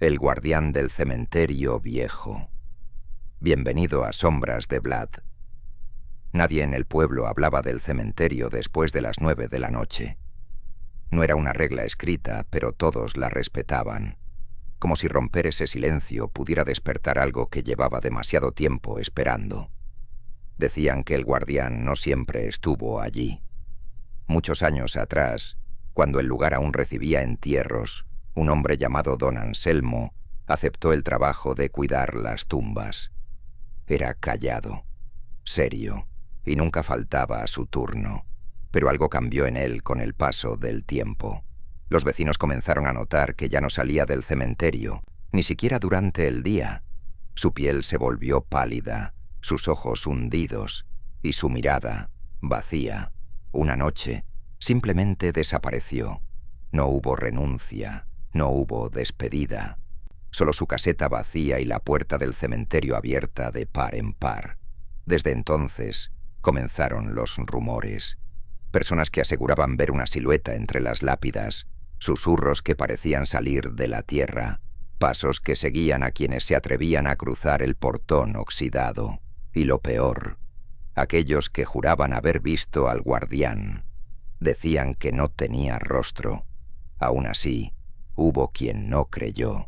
El guardián del cementerio viejo. Bienvenido a Sombras de Vlad. Nadie en el pueblo hablaba del cementerio después de las 9 de la noche. No era una regla escrita, pero todos la respetaban, como si romper ese silencio pudiera despertar algo que llevaba demasiado tiempo esperando. Decían que el guardián no siempre estuvo allí. Muchos años atrás, cuando el lugar aún recibía entierros, un hombre llamado Don Anselmo aceptó el trabajo de cuidar las tumbas. Era callado, serio, y nunca faltaba a su turno, pero algo cambió en él con el paso del tiempo. Los vecinos comenzaron a notar que ya no salía del cementerio, ni siquiera durante el día. Su piel se volvió pálida, sus ojos hundidos, y su mirada, vacía. Una noche, simplemente desapareció. No hubo renuncia, no hubo despedida. Solo su caseta vacía y la puerta del cementerio abierta de par en par. Desde entonces, comenzaron los rumores. Personas que aseguraban ver una silueta entre las lápidas, susurros que parecían salir de la tierra, pasos que seguían a quienes se atrevían a cruzar el portón oxidado. Y lo peor, aquellos que juraban haber visto al guardián, decían que no tenía rostro. Aún así, hubo quien no creyó.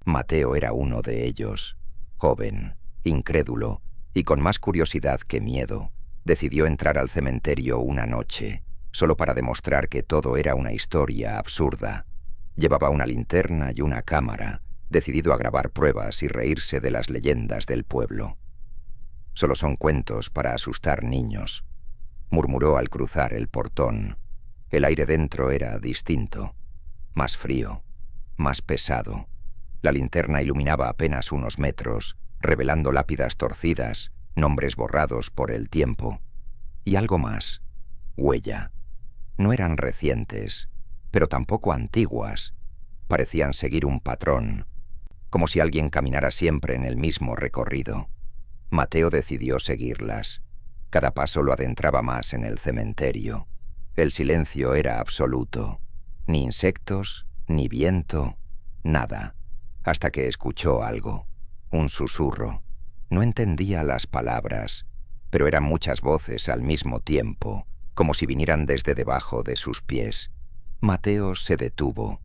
Mateo era uno de ellos. Joven, incrédulo y con más curiosidad que miedo, decidió entrar al cementerio una noche, solo para demostrar que todo era una historia absurda. Llevaba una linterna y una cámara, decidido a grabar pruebas y reírse de las leyendas del pueblo. «Solo son cuentos para asustar niños», murmuró al cruzar el portón. El aire dentro era distinto, más frío, más pesado. La linterna iluminaba apenas unos metros, revelando lápidas torcidas, nombres borrados por el tiempo. Y algo más, huella. No eran recientes, pero tampoco antiguas. Parecían seguir un patrón, como si alguien caminara siempre en el mismo recorrido. Mateo decidió seguirlas. Cada paso lo adentraba más en el cementerio. El silencio era absoluto. Ni insectos, ni viento, nada. Hasta que escuchó algo. Un susurro. No entendía las palabras, pero eran muchas voces al mismo tiempo, como si vinieran desde debajo de sus pies. Mateo se detuvo.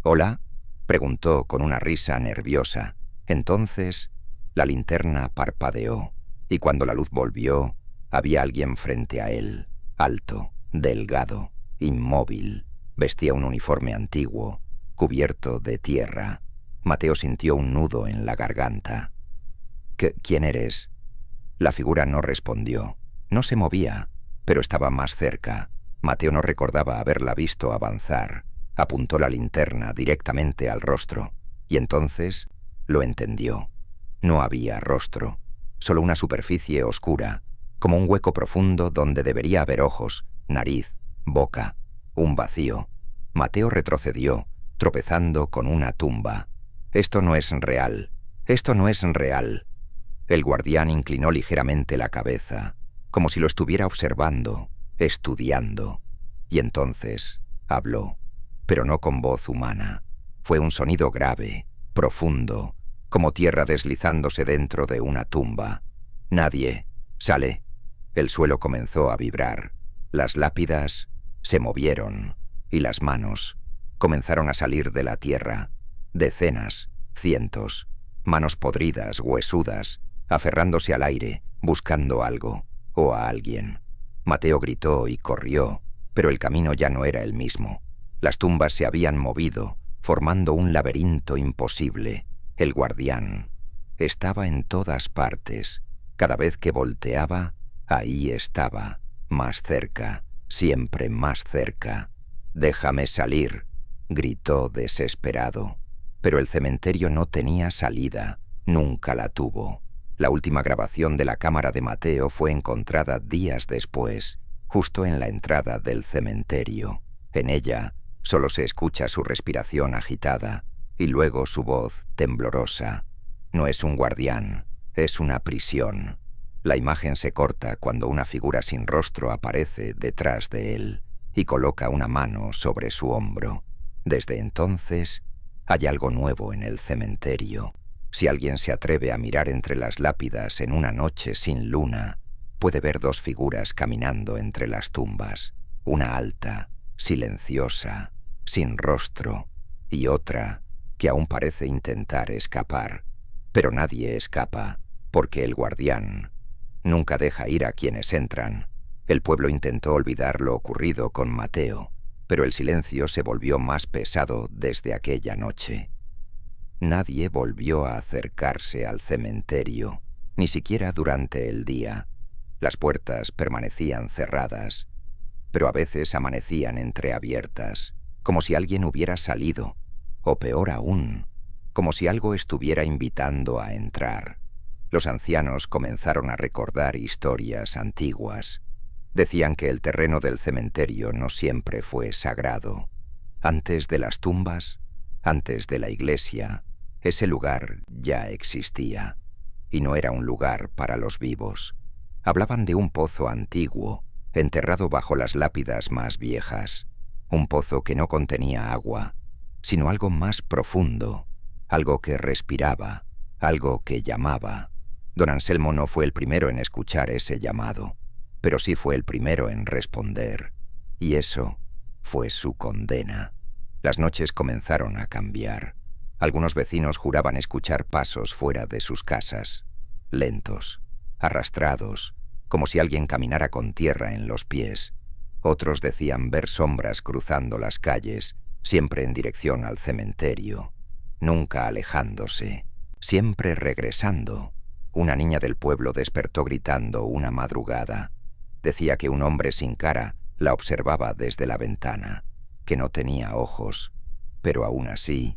«¿Hola?», preguntó con una risa nerviosa. Entonces, la linterna parpadeó, y cuando la luz volvió, había alguien frente a él, alto, delgado, inmóvil. Vestía un uniforme antiguo, cubierto de tierra. Mateo sintió un nudo en la garganta. «¿Quién eres?». La figura no respondió. No se movía, pero estaba más cerca. Mateo no recordaba haberla visto avanzar. Apuntó la linterna directamente al rostro, y entonces lo entendió. No había rostro, solo una superficie oscura, como un hueco profundo donde debería haber ojos, nariz, boca, un vacío. Mateo retrocedió, tropezando con una tumba. «Esto no es real, esto no es real». El guardián inclinó ligeramente la cabeza, como si lo estuviera observando, estudiando. Y entonces habló, pero no con voz humana. Fue un sonido grave, profundo, como tierra deslizándose dentro de una tumba. «Nadie, sale». El suelo comenzó a vibrar. Las lápidas se movieron y las manos comenzaron a salir de la tierra. Decenas, cientos, manos podridas, huesudas, aferrándose al aire, buscando algo o a alguien. Mateo gritó y corrió, pero el camino ya no era el mismo. Las tumbas se habían movido, formando un laberinto imposible. El guardián estaba en todas partes. Cada vez que volteaba, ahí estaba, más cerca, siempre más cerca. «Déjame salir», gritó desesperado. Pero el cementerio no tenía salida, nunca la tuvo. La última grabación de la cámara de Mateo fue encontrada días después, justo en la entrada del cementerio. En ella solo se escucha su respiración agitada y luego su voz temblorosa. No es un guardián, es una prisión. La imagen se corta cuando una figura sin rostro aparece detrás de él y coloca una mano sobre su hombro. Desde entonces, Hay algo nuevo en el cementerio. Si alguien se atreve a mirar entre las lápidas en una noche sin luna, puede ver dos figuras caminando entre las tumbas, una alta, silenciosa, sin rostro, y otra que aún parece intentar escapar. Pero nadie escapa, porque el guardián nunca deja ir a quienes entran. El pueblo intentó olvidar lo ocurrido con Mateo, pero el silencio se volvió más pesado desde aquella noche. Nadie volvió a acercarse al cementerio, ni siquiera durante el día. Las puertas permanecían cerradas, pero a veces amanecían entreabiertas, como si alguien hubiera salido, o peor aún, como si algo estuviera invitando a entrar. Los ancianos comenzaron a recordar historias antiguas. Decían que el terreno del cementerio no siempre fue sagrado. Antes de las tumbas, antes de la iglesia, ese lugar ya existía, y no era un lugar para los vivos. Hablaban de un pozo antiguo, enterrado bajo las lápidas más viejas, un pozo que no contenía agua, sino algo más profundo, algo que respiraba, algo que llamaba. Don Anselmo no fue el primero en escuchar ese llamado, pero sí fue el primero en responder, y eso fue su condena. Las noches comenzaron a cambiar. Algunos vecinos juraban escuchar pasos fuera de sus casas, lentos, arrastrados, como si alguien caminara con tierra en los pies. Otros decían ver sombras cruzando las calles, siempre en dirección al cementerio, nunca alejándose, siempre regresando. Una niña del pueblo despertó gritando una madrugada. Decía que un hombre sin cara la observaba desde la ventana, que no tenía ojos, pero aún así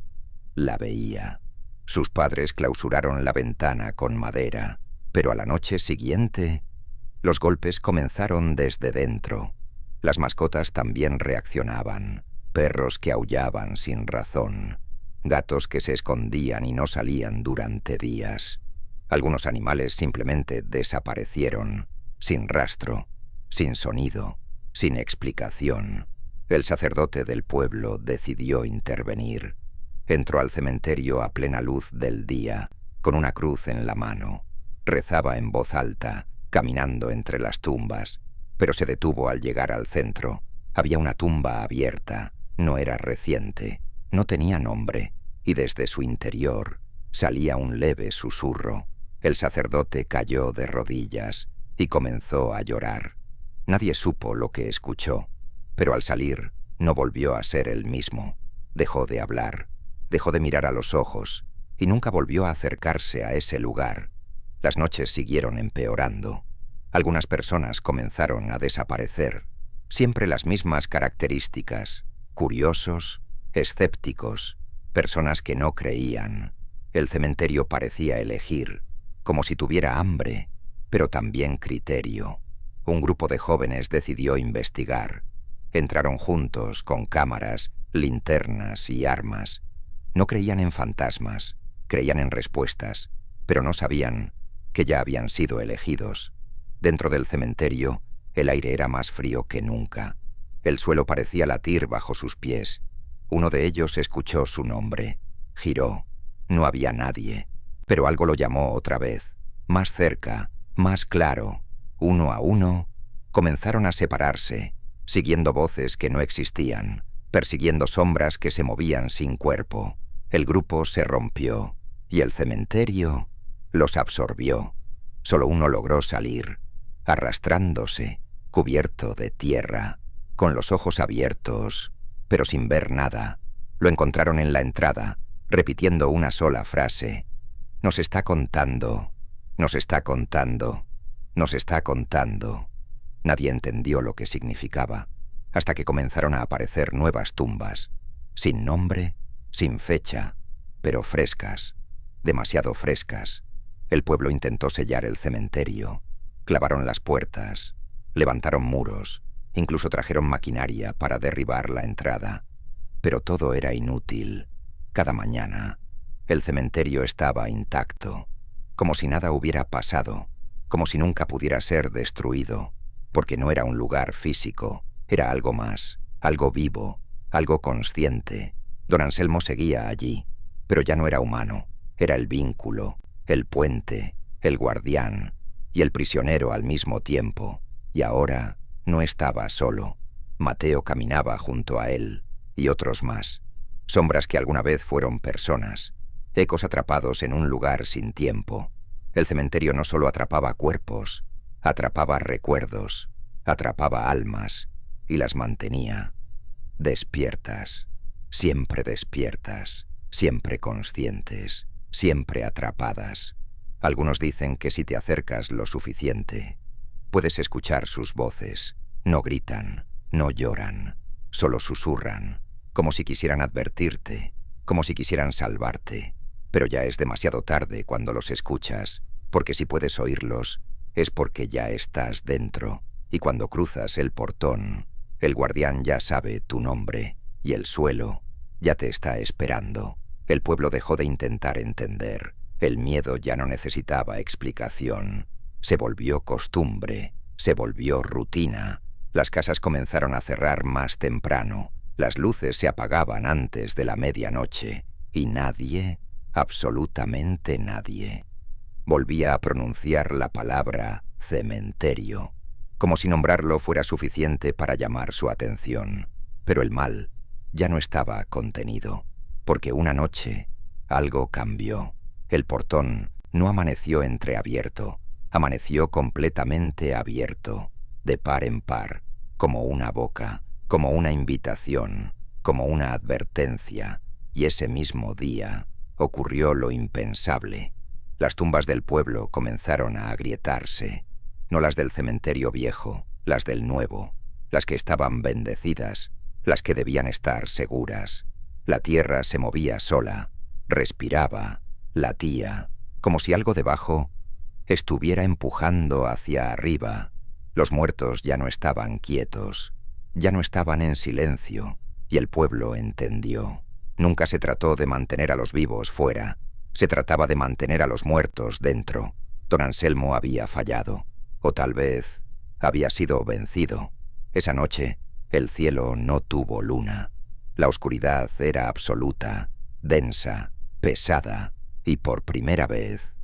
la veía. Sus padres clausuraron la ventana con madera, pero a la noche siguiente los golpes comenzaron desde dentro. Las mascotas también reaccionaban, perros que aullaban sin razón, gatos que se escondían y no salían durante días. Algunos animales simplemente desaparecieron, sin rastro, sin sonido, sin explicación. El sacerdote del pueblo decidió intervenir. Entró al cementerio a plena luz del día, con una cruz en la mano. Rezaba en voz alta, caminando entre las tumbas, pero se detuvo al llegar al centro. Había una tumba abierta, no era reciente, no tenía nombre, y desde su interior salía un leve susurro. El sacerdote cayó de rodillas y comenzó a llorar. Nadie supo lo que escuchó, pero al salir no volvió a ser el mismo. Dejó de hablar, dejó de mirar a los ojos y nunca volvió a acercarse a ese lugar. Las noches siguieron empeorando. Algunas personas comenzaron a desaparecer, siempre las mismas características: curiosos, escépticos, personas que no creían. El cementerio parecía elegir, como si tuviera hambre, pero también criterio. Un grupo de jóvenes decidió investigar. Entraron juntos con cámaras, linternas y armas. No creían en fantasmas, creían en respuestas, pero no sabían que ya habían sido elegidos. Dentro del cementerio, el aire era más frío que nunca. El suelo parecía latir bajo sus pies. Uno de ellos escuchó su nombre. Giró. No había nadie, pero algo lo llamó otra vez, más cerca, más claro. Uno a uno, comenzaron a separarse, siguiendo voces que no existían, persiguiendo sombras que se movían sin cuerpo. El grupo se rompió, y el cementerio los absorbió. Solo uno logró salir, arrastrándose, cubierto de tierra, con los ojos abiertos, pero sin ver nada. Lo encontraron en la entrada, repitiendo una sola frase: «Nos está contando, nos está contando, nos está contando». Nadie entendió lo que significaba, hasta que comenzaron a aparecer nuevas tumbas, sin nombre, sin fecha, pero frescas, demasiado frescas. El pueblo intentó sellar el cementerio, clavaron las puertas, levantaron muros, incluso trajeron maquinaria para derribar la entrada. Pero todo era inútil. Cada mañana, el cementerio estaba intacto, como si nada hubiera pasado, como si nunca pudiera ser destruido, porque no era un lugar físico, era algo más, algo vivo, algo consciente, Don Anselmo seguía allí, pero ya no era humano, era el vínculo, el puente, el guardián y el prisionero al mismo tiempo, y ahora no estaba solo. Mateo caminaba junto a él, y otros más, sombras que alguna vez fueron personas, ecos atrapados en un lugar sin tiempo. El cementerio no solo atrapaba cuerpos, atrapaba recuerdos, atrapaba almas, y las mantenía despiertas, siempre conscientes, siempre atrapadas. Algunos dicen que si te acercas lo suficiente, puedes escuchar sus voces. No gritan, no lloran, solo susurran, como si quisieran advertirte, como si quisieran salvarte. Pero ya es demasiado tarde cuando los escuchas, porque si puedes oírlos, es porque ya estás dentro, y cuando cruzas el portón, el guardián ya sabe tu nombre, y el suelo ya te está esperando. El pueblo dejó de intentar entender. El miedo ya no necesitaba explicación. Se volvió costumbre, se volvió rutina. Las casas comenzaron a cerrar más temprano. Las luces se apagaban antes de la medianoche. Y nadie, absolutamente nadie, volvía a pronunciar la palabra cementerio, como si nombrarlo fuera suficiente para llamar su atención. Pero el mal ya no estaba contenido, porque una noche algo cambió. El portón no amaneció entreabierto, amaneció completamente abierto, de par en par, como una boca, como una invitación, como una advertencia. Y ese mismo día ocurrió lo impensable. Las tumbas del pueblo comenzaron a agrietarse, no las del cementerio viejo, las del nuevo, las que estaban bendecidas, las que debían estar seguras. La tierra se movía sola, respiraba, latía, como si algo debajo estuviera empujando hacia arriba. Los muertos ya no estaban quietos, ya no estaban en silencio, y el pueblo entendió. Nunca se trató de mantener a los vivos fuera, se trataba de mantener a los muertos dentro. Don Anselmo había fallado, o tal vez había sido vencido. Esa noche, el cielo no tuvo luna. La oscuridad era absoluta, densa, pesada, y por primera vez,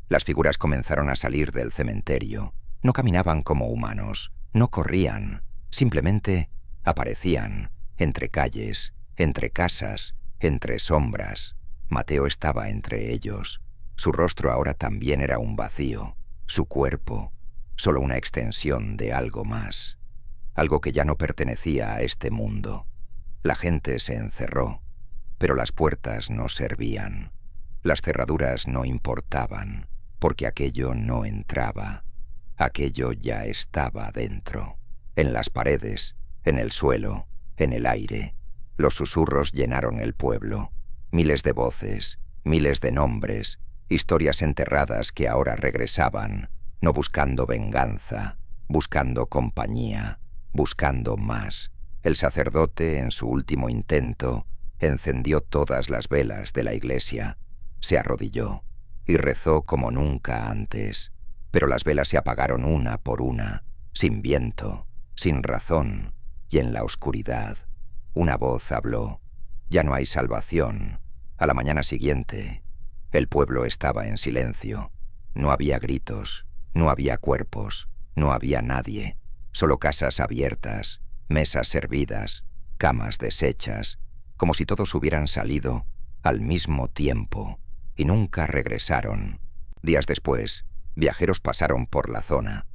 las figuras comenzaron a salir del cementerio. No caminaban como humanos, no corrían, simplemente aparecían, entre calles, entre casas, entre sombras. Mateo estaba entre ellos. Su rostro ahora también era un vacío, su cuerpo, solo una extensión de algo más, algo que ya no pertenecía a este mundo. La gente se encerró, pero las puertas no servían. Las cerraduras no importaban, porque aquello no entraba. Aquello ya estaba dentro, en las paredes, en el suelo, en el aire. Los susurros llenaron el pueblo. Miles de voces, miles de nombres, historias enterradas que ahora regresaban, no buscando venganza, buscando compañía, buscando más. El sacerdote, en su último intento, encendió todas las velas de la iglesia, se arrodilló y rezó como nunca antes. Pero las velas se apagaron una por una, sin viento, sin razón, y en la oscuridad. Una voz habló: «Ya no hay salvación». A la mañana siguiente, el pueblo estaba en silencio. No había gritos, no había cuerpos, no había nadie. Solo casas abiertas, mesas servidas, camas deshechas, como si todos hubieran salido al mismo tiempo y nunca regresaron. Días después, viajeros pasaron por la zona.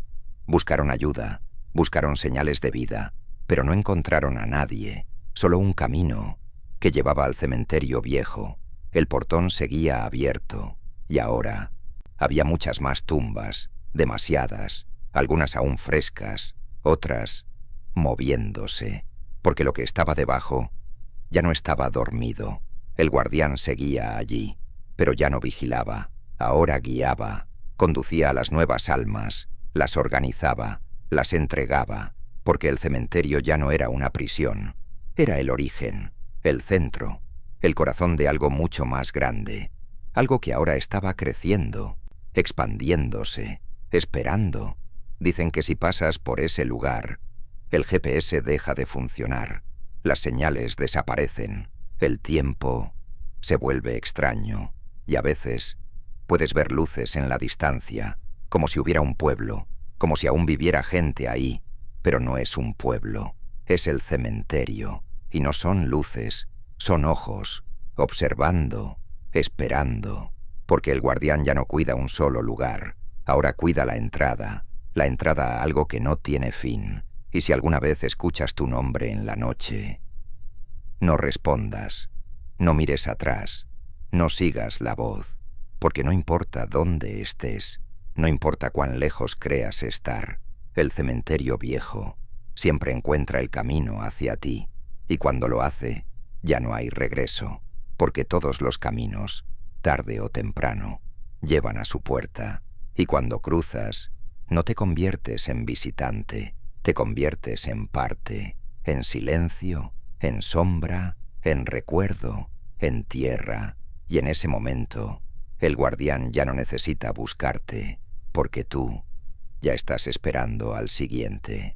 Buscaron ayuda, buscaron señales de vida, pero no encontraron a nadie. Solo un camino que llevaba al cementerio viejo. El portón seguía abierto, y ahora había muchas más tumbas, demasiadas, algunas aún frescas, otras moviéndose, porque lo que estaba debajo ya no estaba dormido. El guardián seguía allí, pero ya no vigilaba, ahora guiaba, conducía a las nuevas almas, las organizaba, las entregaba, porque el cementerio ya no era una prisión. Era el origen, el centro, el corazón de algo mucho más grande, algo que ahora estaba creciendo, expandiéndose, esperando. Dicen que si pasas por ese lugar, el GPS deja de funcionar, las señales desaparecen, El tiempo se vuelve extraño y a veces puedes ver luces en la distancia, como si hubiera un pueblo, como si aún viviera gente ahí, pero no es un pueblo, es el cementerio, y no son luces, son ojos, observando, esperando, porque el guardián ya no cuida un solo lugar, ahora cuida la entrada a algo que no tiene fin, y si alguna vez escuchas tu nombre en la noche, no respondas, no mires atrás, no sigas la voz, porque no importa dónde estés, no importa cuán lejos creas estar, el cementerio viejo siempre encuentra el camino hacia ti, y cuando lo hace, ya no hay regreso, porque todos los caminos, tarde o temprano, llevan a su puerta, y cuando cruzas, no te conviertes en visitante, te conviertes en parte, en silencio, en sombra, en recuerdo, en tierra, y en ese momento, el guardián ya no necesita buscarte, porque tú ya estás esperando al siguiente.